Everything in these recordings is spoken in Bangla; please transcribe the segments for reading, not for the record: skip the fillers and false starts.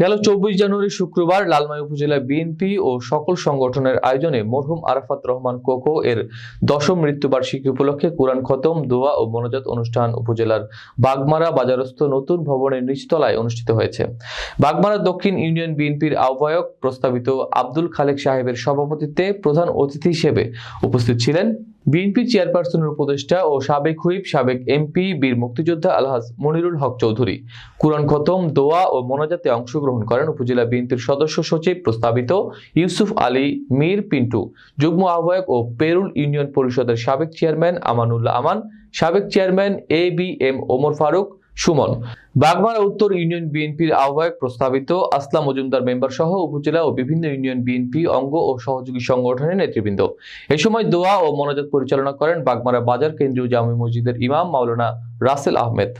গেল 24 জানুয়ারি শুক্রবার লালমাই উপজেলা বিএনপি ও সকল সংগঠনের আয়োজনে মরহুম আরাফাত রহমান কোকো এর 10ম মৃত্যুবার্ষিকী উপলক্ষে কুরআন খতম, দোয়া ও মোনাজাত অনুষ্ঠান উপজেলার বাগমারা বাজারস্থ নতুন ভবনের নিচতলায় অনুষ্ঠিত হয়েছে। বাগমারা দক্ষিণ ইউনিয়ন বিএনপির আহ্বায়ক প্রস্তাবিত আব্দুল খালেক সাহেবের সভাপতিত্বে প্রধান অতিথি হিসেবে উপস্থিত ছিলেন বিএনপি চেয়ারপারসনের উপদেষ্টা ও সাবেক হুইপ, সাবেক এমপি, বীর মুক্তিযোদ্ধা আলহাজ মনিরুল হক চৌধুরী। কুরআন খতম, দোয়া ও মোনাজাতে অংশগ্রহণ করেন উপজেলা বিএনপির সদস্য সচিব প্রস্তাবিত ইউসুফ আলী মীর পিন্টু, যুগ্ম আহ্বায়ক ও পেরুল ইউনিয়ন পরিষদের সাবেক চেয়ারম্যান আমানুল্লাহ আমান, সাবেক চেয়ারম্যান এবিএম ওমর ফারুক সুমন, বাগমারা উত্তর ইউনিয়ন বিএনপির আহ্বায়ক প্রস্তাবিত আসলাম মজুমদার মেম্বার সহ উপজেলা ও বিভিন্ন ইউনিয়ন বিএনপি অঙ্গ ও সহযোগী সংগঠনের নেতৃবৃন্দ। এ সময় দোয়া ও মোনাজাত পরিচালনা করেন বাগমারা বাজার কেন্দ্রীয় জামে মসজিদের ইমাম মাওলানা রাসেল আহমেদ।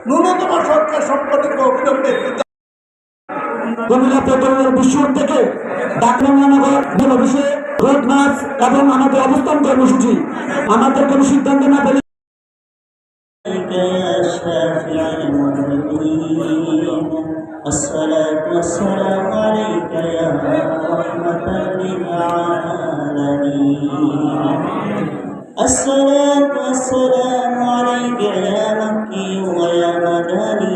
ন্যূনতম সরকার সম্পাদিত অভিনন্দন বিশ্ব থেকে ডাকনগর বিষয়ে রোড মার্চ এবং আমাদের অবস্থান কর্মসূচি আমাদের কোনো সিদ্ধান্ত না পেলে الصلاة والسلام عليك يا رحمة للعالمين